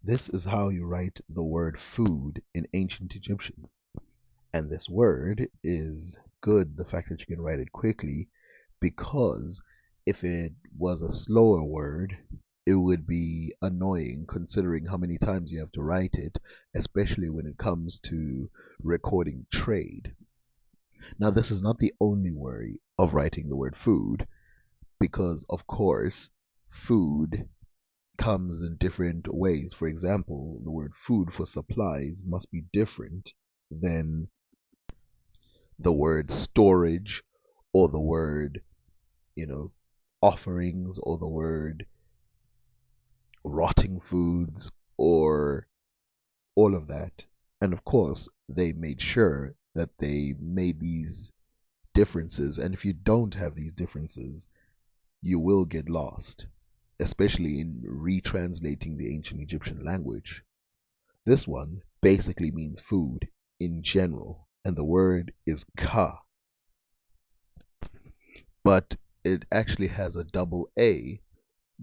This is how you write the word food in ancient Egyptian. And this word is good, the fact that you can write it quickly, because if it was a slower word, it would be annoying considering how many times you have to write it, especially when it comes to recording trade. Now, this is not the only worry of writing the word food, because of course, food comes in different ways. For example, the word food for supplies must be different than the word storage or the word, you know, offerings or the word rotting foods or all of that. And of course, they made sure that they made these differences. And if you don't have these differences, you will get lost, especially in retranslating the ancient Egyptian language. This one basically means food in general, and the word is ka, but it actually has a double A,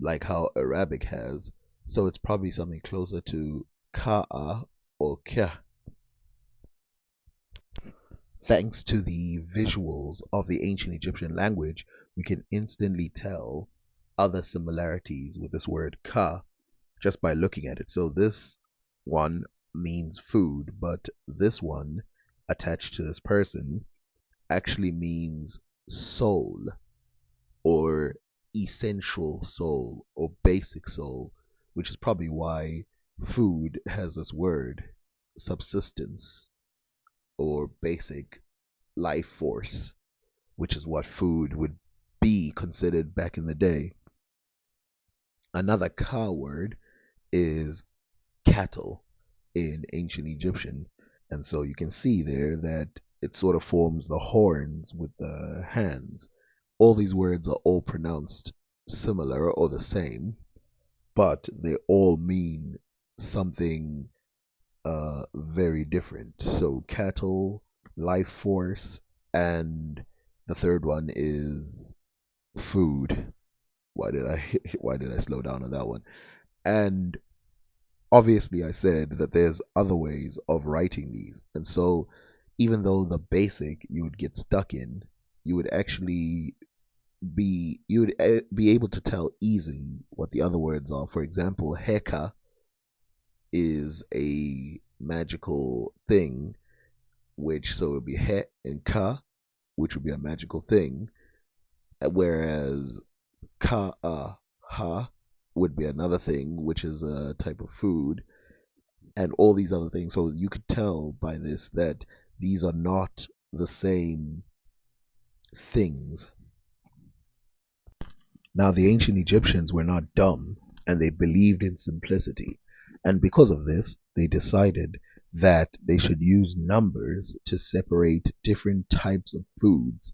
like how Arabic has, so it's probably something closer to ka'a or kya. Thanks to the visuals of the ancient Egyptian language, we can instantly tell other similarities with this word ka just by looking at it. So this one means food, but this one attached to this person actually means soul or essential soul or basic soul, which is probably why food has this word subsistence or basic life force, which is what food would be considered back in the day. Another ka word is cattle in ancient Egyptian. And so you can see there that it sort of forms the horns with the hands. All these words are all pronounced similar or the same, but they all mean something very different. So cattle, life force, and the third one is food. Why did I slow down on that one? And obviously I said that there's other ways of writing these. And so even though the basic you would get stuck in, you would actually be able to tell easily what the other words are. For example, heka is a magical thing, which so it would be he and ka, which would be a magical thing, whereas ka ha would be another thing, which is a type of food, and all these other things. So you could tell by this that these are not the same things. Now, the ancient Egyptians were not dumb and they believed in simplicity. And because of this, they decided that they should use numbers to separate different types of foods.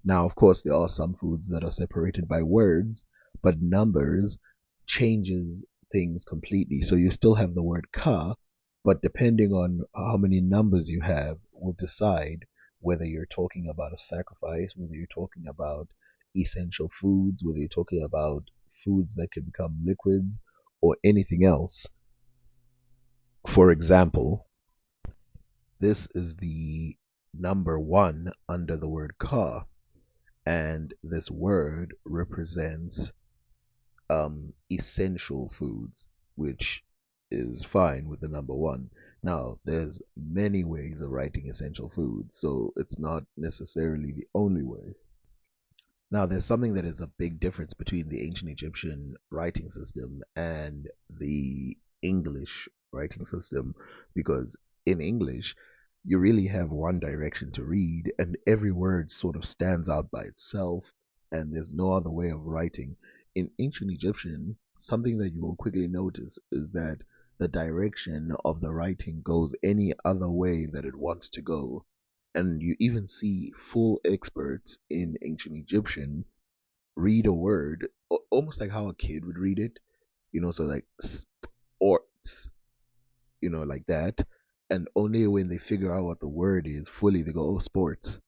Now, of course, there are some foods that are separated by words, but numbers changes things completely. So you still have the word ka, but depending on how many numbers you have will decide whether you're talking about a sacrifice, whether you're talking about essential foods, whether you're talking about foods that can become liquids or anything else. For example, this is the number one under the word ka, and this word represents essential foods, which is fine with the number one. Now, there's many ways of writing essential foods, so it's not necessarily the only way. Now, there's something that is a big difference between the ancient Egyptian writing system and the English writing system, because in English, you really have one direction to read, and every word sort of stands out by itself, and there's no other way of writing. In ancient Egyptian, something that you will quickly notice is that the direction of the writing goes any other way that it wants to go. And you even see full experts in ancient Egyptian read a word almost like how a kid would read it, so like sports, like that. And only when they figure out what the word is fully, they go, oh, sports,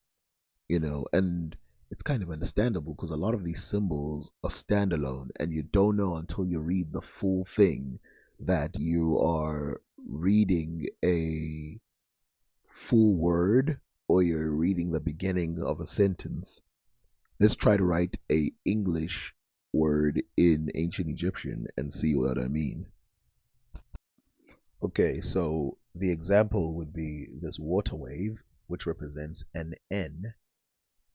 and it's kind of understandable because a lot of these symbols are standalone and you don't know until you read the full thing that you are reading a full word or you're reading the beginning of a sentence. Let's try to write a English word in ancient Egyptian and see what I mean. Okay, so the example would be this water wave, which represents an N,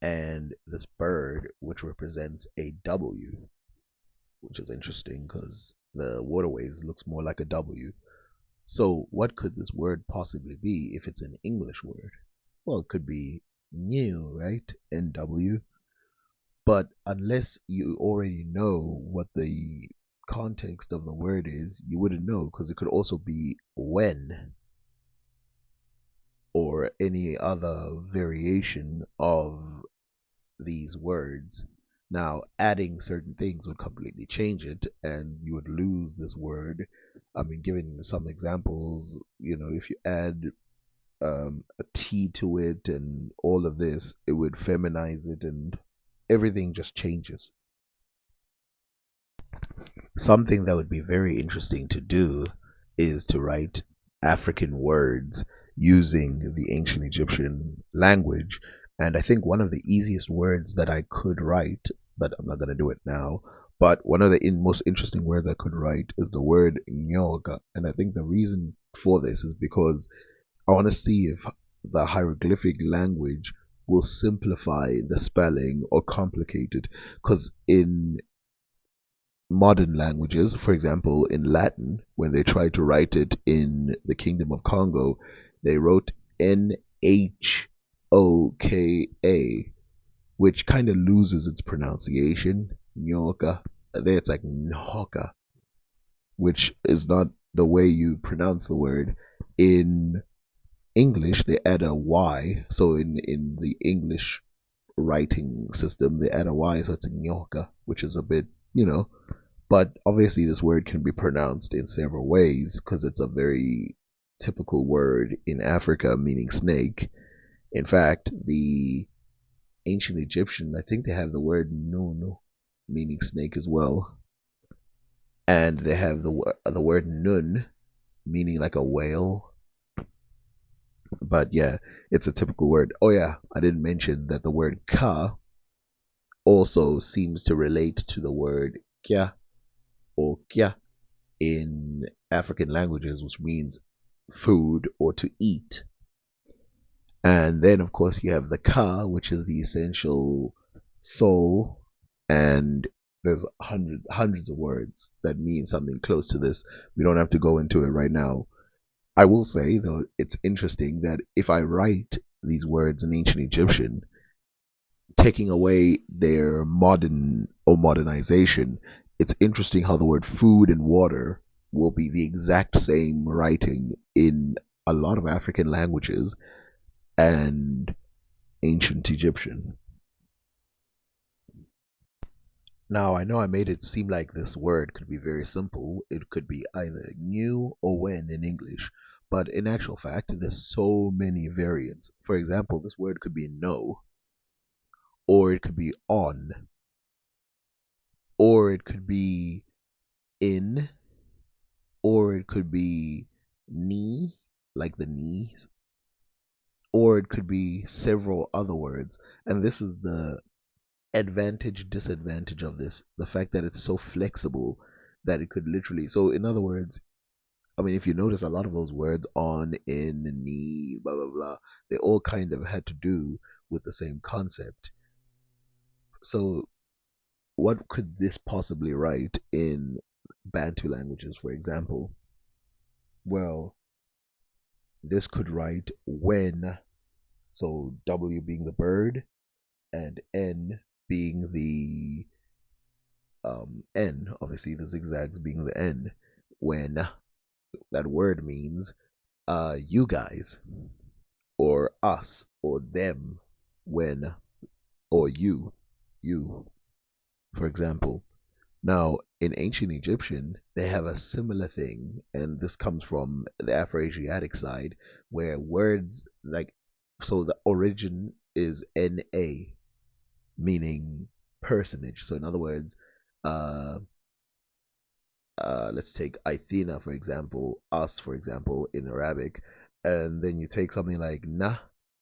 and this bird, which represents a W, which is interesting because the water waves looks more like a W. So what could this word possibly be if it's an English word? Well, it could be new, right? NW. But unless you already know what the context of the word is, you wouldn't know because it could also be when or any other variation of these words. Now, adding certain things would completely change it, and you would lose this word. I mean, giving some examples, if you add a T to it and all of this, it would feminize it and everything just changes. Something that would be very interesting to do is to write African words using the ancient Egyptian language. And I think one of the easiest words that I could write, but I'm not going to do it now, but one of the most interesting words I could write is the word nyoga. And I think the reason for this is because I want to see if the hieroglyphic language will simplify the spelling or complicate it. Because in modern languages, for example, in Latin, when they tried to write it in the Kingdom of Congo, they wrote Nhoka, which kind of loses its pronunciation. Nyoka. There it's like Nhoka, which is not the way you pronounce the word. In English, they add a Y. So in the English writing system, they add a Y, so it's a nyoka, which is a bit, but obviously, this word can be pronounced in several ways because it's a very typical word in Africa meaning snake. In fact, the ancient Egyptian, I think they have the word nunu meaning snake as well, and they have the word nun meaning like a whale. But yeah, it's a typical word. Oh yeah, I didn't mention that the word ka also seems to relate to the word kya or kya in African languages, which means food or to eat. And then, of course, you have the ka, which is the essential soul. And there's hundreds of words that mean something close to this. We don't have to go into it right now. I will say, though, it's interesting that if I write these words in ancient Egyptian, taking away their modern or modernization, it's interesting how the word food and water will be the exact same writing in a lot of African languages and ancient Egyptian. Now, I know I made it seem like this word could be very simple. It could be either new or when in English, but in actual fact, there's so many variants. For example, this word could be no, or it could be on, or it could be in, or it could be knee, like the knees, or it could be several other words. And this is the advantage, disadvantage of this, the fact that it's so flexible that it could literally. So, in other words, I mean, if you notice, a lot of those words on, in, knee, blah, blah, blah, they all kind of had to do with the same concept. So, what could this possibly write in Bantu languages, for example? Well, this could write when, so W being the bird and N being the N, obviously the zigzags being the N, when that word means you guys or us or them, when, or you, for example. Now, in ancient Egyptian, they have a similar thing, and this comes from the Afroasiatic side, where words like, so the origin is NA, meaning personage. So, in other words, uh, let's take Athena for example, us for example in Arabic, and then you take something like na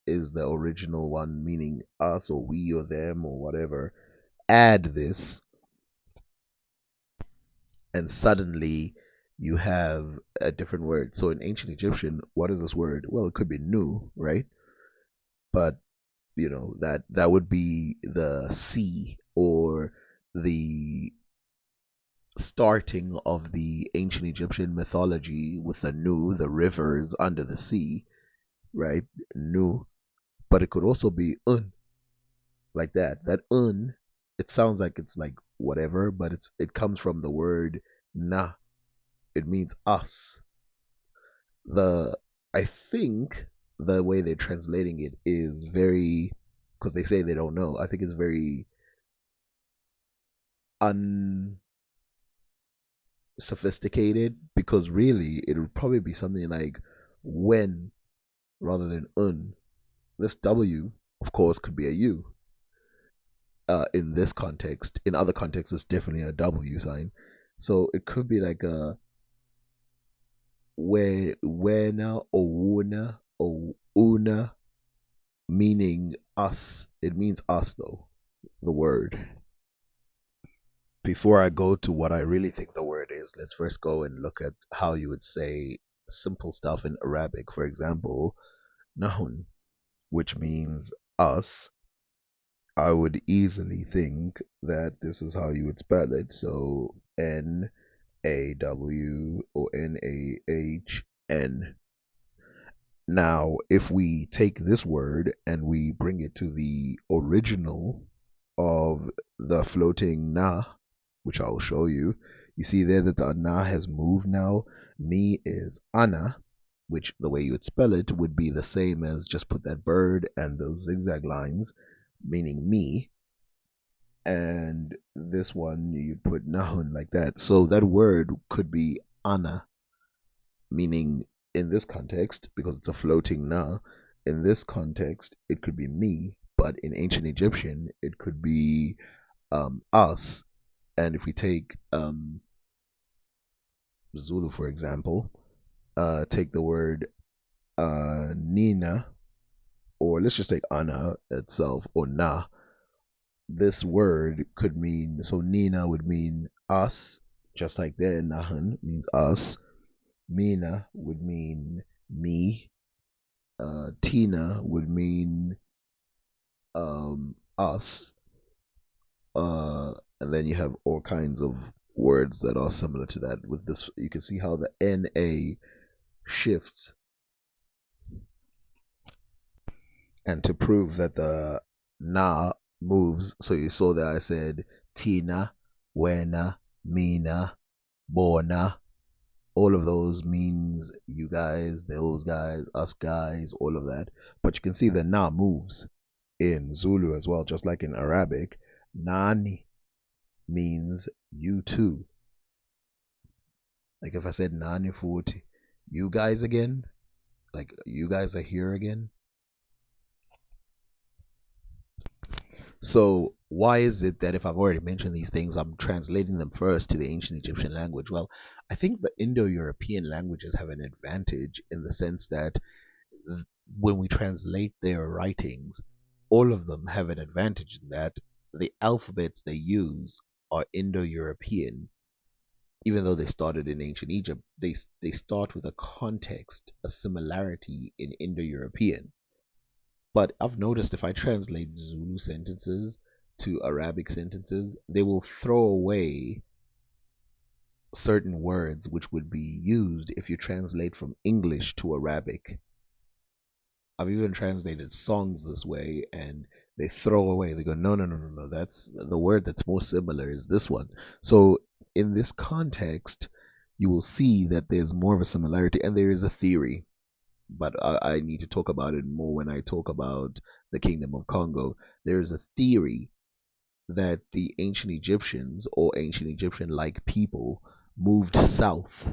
is the original one meaning us or we or them or whatever. Add this, and suddenly you have a different word. So in ancient Egyptian, what is this word? Well, it could be nu, right? But that would be the sea or the starting of the ancient Egyptian mythology with the Nu, the rivers under the sea, right? Nu. But it could also be Un, like that. That Un, it sounds like it's like whatever, but it comes from the word Na. It means us. The I think the way they're translating it is very, because they say they don't know. I think it's very unsophisticated, because really it would probably be something like when rather than un. This W, of course, could be a U. In this context, in other contexts, it's definitely a W sign. So it could be like a wena or wuna or una, meaning us. It means us though, the word. Before I go to what I really think the word is, let's first go and look at how you would say simple stuff in Arabic. For example, nahun, which means us. I would easily think that this is how you would spell it. So Naw or Nahn. Now, if we take this word and we bring it to the original of the floating na, which I'll show you, you see there that the na has moved now. Me is ana, which the way you would spell it would be the same as just put that bird and those zigzag lines, meaning me. And this one you put nahun like that. So that word could be ana, meaning in this context, because it's a floating na, in this context, it could be me, but in ancient Egyptian, it could be us. And if we take Zulu, for example, take the word Nina, or let's just take Ana itself, or Na. This word could mean, so Nina would mean us, just like there, Nahan means us. Mina would mean me. Tina would mean us. And then you have all kinds of words that are similar to that. With this, you can see how the NA shifts. And to prove that the na moves, so you saw that I said Tina, Wena, Mina, Bona. All of those means you guys, those guys, us guys, all of that. But you can see the na moves in Zulu as well, just like in Arabic. Nani means you too. Like if I said Nani Futi, you guys again, like you guys are here again. So why is it that if I've already mentioned these things, I'm translating them first to the ancient Egyptian language? Well, I think the Indo-European languages have an advantage in the sense that when we translate their writings, all of them have an advantage in that the alphabets they use are Indo-European. Even though they started in ancient Egypt, they start with a context, a similarity in Indo-European. But I've noticed if I translate Zulu sentences to Arabic sentences, they will throw away certain words which would be used if you translate from English to Arabic. I've even translated songs this way and they throw away. They go, no, no, no, no, no. That's the word that's more similar is this one. So in this context, you will see that there's more of a similarity and there is a theory, but I need to talk about it more when I talk about the Kingdom of Congo. There is a theory that the ancient Egyptians or ancient Egyptian like people moved south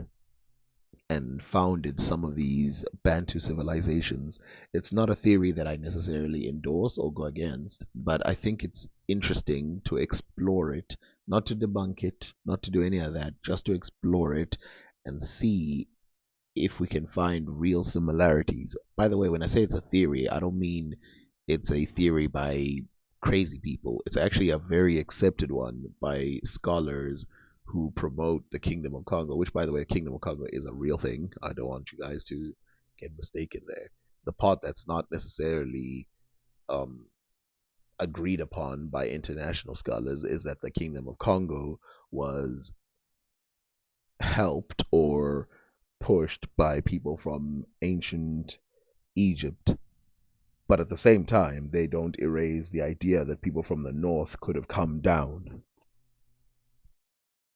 and founded some of these Bantu civilizations. It's not a theory that I necessarily endorse or go against, but I think it's interesting to explore it, not to debunk it, not to do any of that, just to explore it and see if we can find real similarities. By the way, when I say it's a theory, I don't mean it's a theory by crazy people. It's actually a very accepted one by scholars who promote the Kingdom of Congo, which, by the way, the Kingdom of Congo is a real thing. I don't want you guys to get mistaken there. The part that's not necessarily um, agreed upon by international scholars is that the Kingdom of Congo was helped or pushed by people from ancient Egypt. But at the same time, they don't erase the idea that people from the north could have come down